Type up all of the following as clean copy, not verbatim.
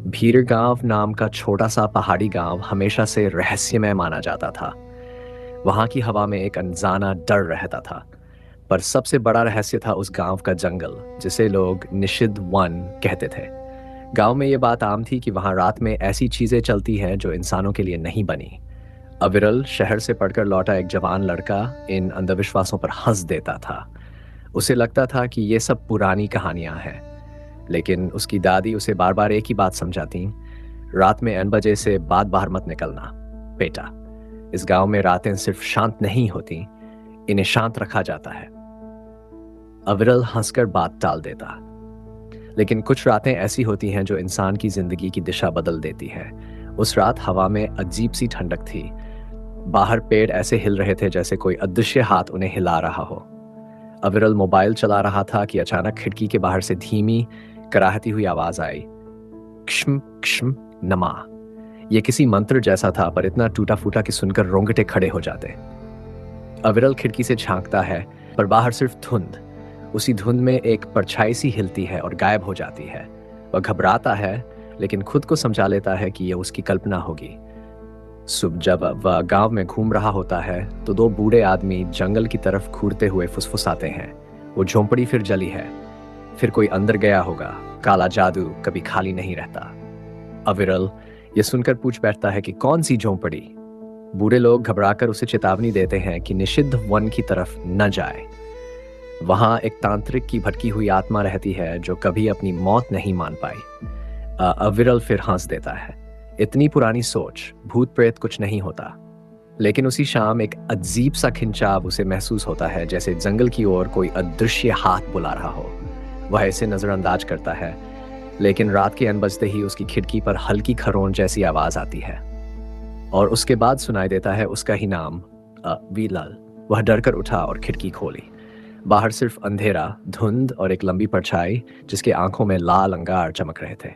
भीर गांव नाम का छोटा सा पहाड़ी गांव हमेशा से रहस्यमय माना जाता था। वहां की हवा में एक अनजाना डर रहता था। पर सबसे बड़ा रहस्य था उस गांव का जंगल, जिसे लोग निषिद्ध वन कहते थे। गांव में ये बात आम थी कि वहां रात में ऐसी चीजें चलती हैं जो इंसानों के लिए नहीं बनी। अविरल शहर से पढ़कर लौटा एक जवान लड़का इन अंधविश्वासों पर हंस देता था। उसे लगता था कि ये सब पुरानी कहानियां हैं। लेकिन उसकी दादी उसे बार बार एक ही बात समझाती, रात में n बजे से बाद बाहर मत निकलना बेटा। इस गांव में रातें सिर्फ शांत नहीं होती, इन्हें शांत रखा जाता है। अविरल हंसकर बात टाल देता। लेकिन कुछ रातें ऐसी होती हैं जो इंसान की जिंदगी की दिशा बदल देती है। उस रात हवा में अजीब सी ठंडक थी। बाहर पेड़ ऐसे हिल रहे थे जैसे कोई अदृश्य हाथ उन्हें हिला रहा हो। अविरल मोबाइल चला रहा था कि अचानक खिड़की के बाहर से धीमी कराहती हुई आवाज आई, क्ष्म क्ष्म नमा। यह किसी मंत्र जैसा था, पर इतना टूटा फूटा कि सुनकर रोंगटे खड़े हो जाते। अविरल खिड़की से झांकता है, पर बाहर सिर्फ धुंध। उसी धुंध में एक परछाई सी हिलती है और गायब हो जाती है। वह घबराता है, लेकिन खुद को समझा लेता है कि यह उसकी कल्पना होगी। सुबह जब वह गांव में घूम रहा होता है तो दो बूढ़े आदमी जंगल की तरफ घूरते हुए फुसफुसाते हैं, वो झोंपड़ी फिर जली है, फिर कोई अंदर गया होगा, काला जादू कभी खाली नहीं रहता। अविरल यह सुनकर पूछ बैठता है कि कौन सी झोंपड़ी। बूढ़े लोग घबराकर उसे चेतावनी देते हैं कि निषिद्ध वन की तरफ न जाए। वहां एक तांत्रिक की भटकी हुई आत्मा रहती है जो कभी अपनी मौत नहीं मान पाई। अविरल फिर हंस देता है, इतनी पुरानी सोच, भूत प्रेत कुछ नहीं होता। लेकिन उसी शाम एक अजीब सा खिंचाव उसे महसूस होता है, जैसे जंगल की ओर कोई अदृश्य हाथ बुला रहा हो। वह इसे नजरअंदाज करता है, लेकिन रात के 1 बजते ही उसकी खिड़की पर हल्की खरोंच जैसी आवाज आती है और उसके बाद सुनाई देता है उसका ही नाम, वीलाल। वह डरकर उठा और खिड़की खोली। बाहर सिर्फ अंधेरा, धुंध और एक लंबी परछाई जिसके आंखों में लाल अंगार चमक रहे थे।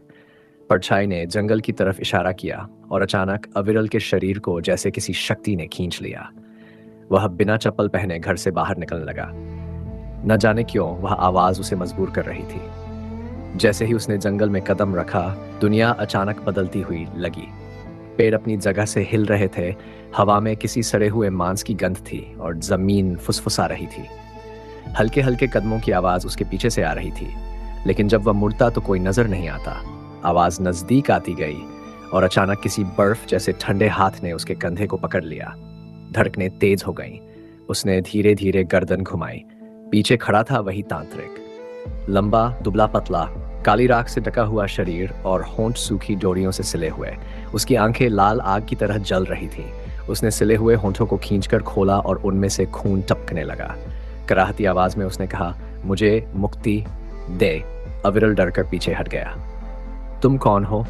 परछाई ने जंगल की तरफ इशारा किया और अचानक अविरल के शरीर को जैसे किसी शक्ति ने खींच लिया। वह बिना चप्पल पहने घर से बाहर निकलने लगा। न जाने क्यों वह आवाज उसे मजबूर कर रही थी। जैसे ही उसने जंगल में कदम रखा, दुनिया अचानक बदलती हुई लगी। पेड़ अपनी जगह से हिल रहे थे, हवा में किसी सड़े हुए मांस की गंध थी और जमीन फुसफुसा रही थी। हल्के हल्के कदमों की आवाज उसके पीछे से आ रही थी, लेकिन जब वह मुड़ता तो कोई नजर नहीं आता। आवाज नजदीक आती गई और अचानक किसी बर्फ जैसे ठंडे हाथ ने उसके कंधे को पकड़ लिया। धड़कनें तेज हो गईं। उसने धीरे धीरे गर्दन घुमाई। पीछे खड़ा था वही तांत्रिक, लंबा, दुबला पतला, काली राख से ढका हुआ शरीर और होंठ सूखी डोरियों से सिले हुए। उसकी आंखें लाल आग की तरह जल रही थीं। उसने सिले हुए होंठों को खींचकर खोला और उनमें से खून टपकने लगा। कराहती आवाज में उसने कहा, मुझे मुक्ति दे। अविरल डरकर पीछे हट गया। तुम कौन हो?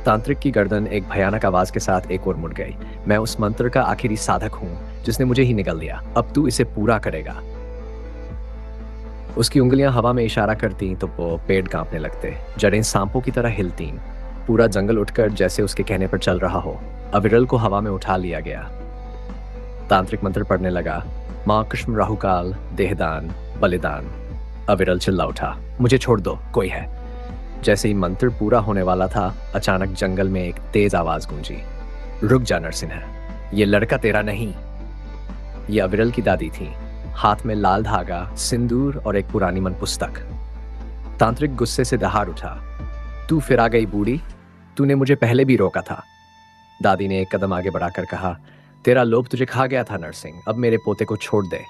तांत्रिक की गर्दन एक भयानक आवाज के साथ एक ओर मुड़ गई। मैं उस मंत्र का आखिरी साधक हूं जिसने मुझे ही निगल लिया। अब तू इसे पूरा करेगा। उसकी उंगलियां हवा में इशारा करती तो वो पेड़ कांपने लगते, जड़ें सांपों की तरह हिलती। पूरा जंगल उठकर जैसे उसके कहने पर चल रहा हो। अविरल को हवा में उठा लिया गया। तांत्रिक मंत्र पढ़ने लगा, माँ कृष्ण राहुकाल देहदान बलिदान। अविरल चिल्ला उठा, मुझे छोड़ दो, कोई है। जैसे ही मंत्र पूरा होने वाला था, अचानक जंगल में एक तेज आवाज गूंजी, रुक जा नरसिंह, ये लड़का तेरा नहीं। ये अविरल की दादी थी, हाथ में लाल धागा, सिंदूर और एक पुरानी मन पुस्तक। तांत्रिक गुस्से से दहाड़ उठा, तू फिर आ गई बूढ़ी, तूने मुझे पहले भी रोका था। दादी ने एक कदम आगे बढ़ाकर कहा, तेरा लोभ तुझे खा गया था नरसिंह, अब मेरे पोते को छोड़ दे,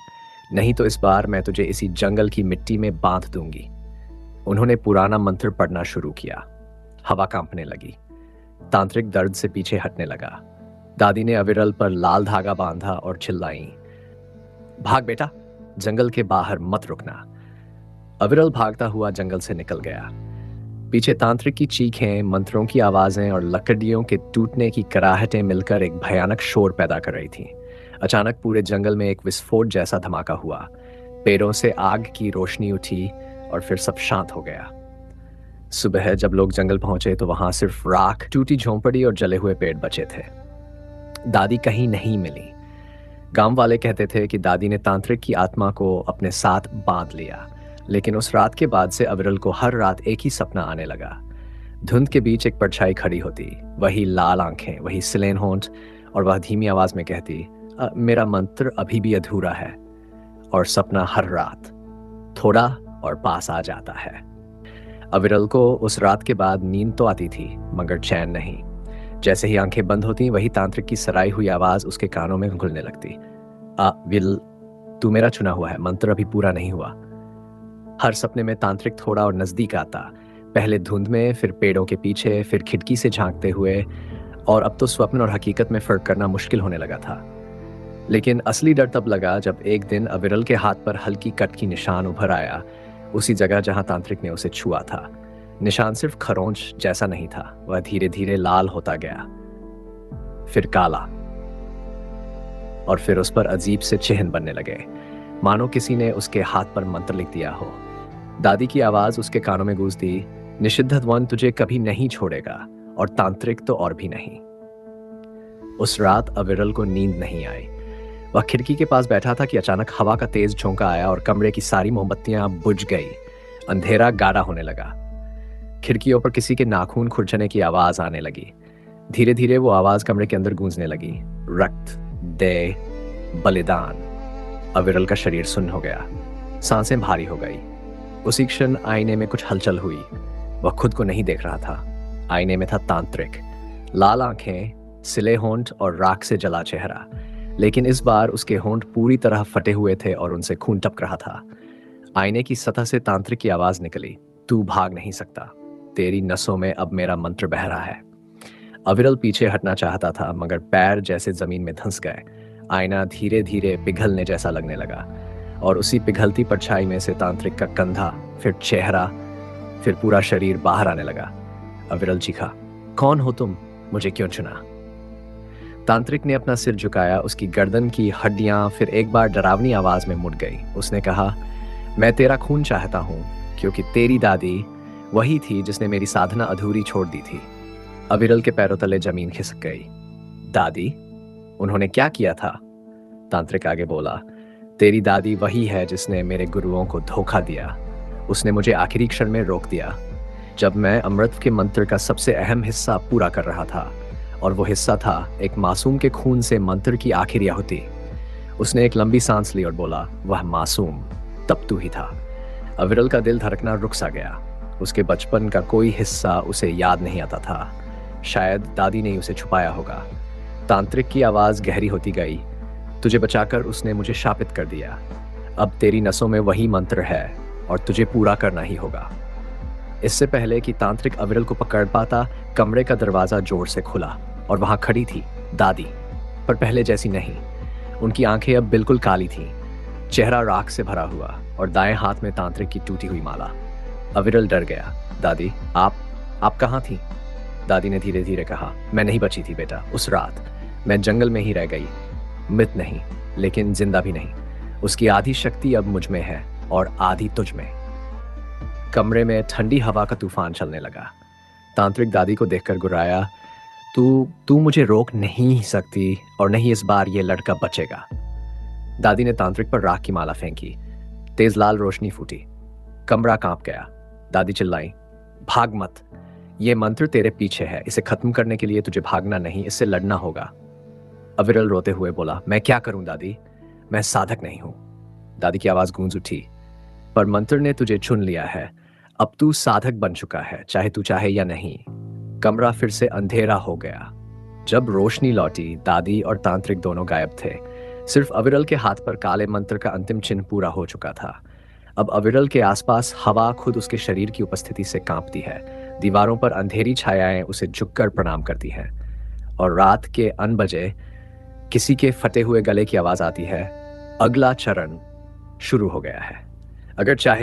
नहीं तो इस बार मैं तुझे इसी जंगल की मिट्टी में बांध दूंगी। उन्होंने पुराना मंत्र पढ़ना शुरू किया। हवा कांपने लगी। तांत्रिक दर्द से पीछे हटने लगा। दादी ने अविरल पर लाल धागा बांधा और चिल्लाई, भाग बेटा, जंगल के बाहर मत रुकना। अविरल भागता हुआ जंगल से निकल गया। पीछे तांत्रिक की चीखें, मंत्रों की आवाजें और लकड़ियों के टूटने की कराहटें मिलकर एक भयानक शोर पैदा कर रही थीं। अचानक पूरे जंगल में एक विस्फोट जैसा धमाका हुआ। पेड़ों से आग की रोशनी उठी और फिर सब शांत हो गया। सुबह जब लोग जंगल पहुंचे तो वहां सिर्फ राख, टूटी झोंपड़ी और जले हुए पेड़ बचे थे। दादी कहीं नहीं मिली। गांव वाले कहते थे कि दादी ने तांत्रिक की आत्मा को अपने साथ बांध लिया, लेकिन उस रात के बाद से अविरल को हर रात एक ही सपना आने लगा। धुंध के बीच एक परछाई खड़ी होती, वही लाल आंखें, वही सिलेन होंठ, और वह धीमी आवाज में कहती, मेरा मंत्र अभी भी अधूरा है। और सपना हर रात थोड़ा और पास आ जाता है। अविरल को उस रात के बाद नींद तो आती थी, मगर चैन नहीं। जैसे ही आंखें बंद होती, वही तांत्रिक की सराई हुई आवाज उसके कानों में घुलने लगती। विल, तू मेरा चुना हुआ है, मंत्र अभी पूरा नहीं हुआ। हर सपने में तांत्रिक थोड़ा और नजदीक आता, पहले धुंध में, फिर पेड़ों के पीछे, फिर खिड़की से झांकते हुए, और अब तो स्वप्न और हकीकत में फर्क करना मुश्किल होने लगा था। लेकिन असली डर तब लगा जब एक दिन अविरल के हाथ पर हल्की कट की निशान उभर आया, उसी जगह जहां तांत्रिक ने उसे छुआ था। निशान सिर्फ खरोंच जैसा नहीं था, वह धीरे धीरे लाल होता गया, फिर काला, और फिर उस पर अजीब से चिन्ह बनने लगे, मानो किसी ने उसके हाथ पर मंत्र लिख दिया हो। दादी की आवाज उसके कानों में गूंजती, निषिद्ध वन तुझे कभी नहीं छोड़ेगा, और तांत्रिक तो और भी नहीं। उस रात अविरल को नींद नहीं आई। वह खिड़की के पास बैठा था कि अचानक हवा का तेज झोंका आया और कमरे की सारी मोमबत्तियां बुझ गई। अंधेरा गाढ़ा होने लगा। खिड़कियों पर किसी के नाखून खुरचने की आवाज आने लगी। धीरे धीरे वो आवाज कमरे के अंदर गूंजने लगी, रक्त, दे, बलिदान। अविरल का शरीर सुन्न हो गया, सांसें भारी हो गई। उसी क्षण आईने में कुछ हलचल हुई। वह खुद को नहीं देख रहा था। आईने में था तांत्रिक, लाल आंखें, सिले होंठ और राख से जला चेहरा। लेकिन इस बार उसके होंठ पूरी तरह फटे हुए थे और उनसे खून टपक रहा था। आईने की सतह से तांत्रिक की आवाज निकली, तू भाग नहीं सकता, तेरी नसों में अब मेरा मंत्र बह रहा है। अविरल पीछे हटना चाहता था, मगर पैर जैसे जमीन में धंस गए। आईना धीरे धीरे पिघलने जैसा लगने लगा, और उसी पिघलती परछाई में से तांत्रिक का कंधा, फिर चेहरा, फिर पूरा शरीर बाहर आने लगा। अविरल चीखा, कौन हो तुम, मुझे क्यों चुना? तांत्रिक ने अपना सिर झुकाया, उसकी गर्दन की हड्डियां फिर एक बार डरावनी आवाज में मुड़ गई। उसने कहा, मैं तेरा खून चाहता हूं, क्योंकि तेरी दादी वही थी जिसने मेरी साधना अधूरी छोड़ दी थी। अविरल के पैरों तले जमीन खिसक गई। दादी? उन्होंने क्या किया था? तांत्रिक आगे बोला, तेरी दादी वही है जिसने मेरे गुरुओं को धोखा दिया। उसने मुझे आखिरी क्षण में रोक दिया, जब मैं अमृत के मंत्र का सबसे अहम हिस्सा पूरा कर रहा था, और वो हिस्सा था एक मासूम के खून से मंत्र की आखिरी आहुति। उसने एक लंबी सांस ली और बोला, वह मासूम तब तू ही था। अविरल का दिल धड़कना रुक सा गया। उसके बचपन का कोई हिस्सा उसे याद नहीं आता था। शायद दादी ने उसे छुपाया होगा। तांत्रिक की आवाज गहरी होती गई, तुझे बचाकर उसने मुझे शापित कर दिया। अब तेरी नसों में वही मंत्र है और तुझे पूरा करना ही होगा। इससे पहले कि तांत्रिक अविरल को पकड़ पाता, कमरे का दरवाजा जोर से खुला और वहां खड़ी थी दादी, पर पहले जैसी नहीं। उनकी आंखें अब बिल्कुल काली थीं, चेहरा राख से भरा हुआ, और दाएं हाथ में तांत्रिक की टूटी हुई माला। अविरल डर गया। दादी, आप कहाँ थी? दादी ने धीरे धीरे कहा, मैं नहीं बची थी बेटा। उस रात मैं जंगल में ही रह गई, मृत नहीं लेकिन जिंदा भी नहीं। उसकी आधी शक्ति अब मुझ में है और आधी तुझ में। कमरे में ठंडी हवा का तूफान चलने लगा। तांत्रिक दादी को देखकर गुर्राया, तू मुझे रोक नहीं सकती, और नहीं इस बार ये लड़का बचेगा। दादी ने तांत्रिक पर राख की माला फेंकी। तेज लाल रोशनी फूटी, कमरा कांप गया। दादी चिल्लाई, भाग मत, ये मंत्र तेरे पीछे है। इसे खत्म करने के लिए तुझे भागना नहीं, इससे लड़ना होगा। अविरल रोते हुए बोला, मैं क्या करूं दादी, मैं साधक नहीं हूं। दादी की आवाज गूंज उठी, पर मंत्र ने तुझे चुन लिया है। अब तू साधक बन चुका है, चाहे तू चाहे या नहीं। कमरा फिर से अंधेरा हो गया। जब रोशनी लौटी, दादी और तांत्रिक दोनों गायब थे। सिर्फ अविरल के हाथ पर काले मंत्र का अंतिम चिन्ह पूरा हो चुका था। अब अविरल के आसपास हवा खुद उसके शरीर की उपस्थिति से कांपती है। दीवारों पर अंधेरी छायाएं उसे झुककर प्रणाम करती हैं, और रात के अनबजे किसी के फटे हुए गले की आवाज आती है, अगला चरण शुरू हो गया है। अगर चाहे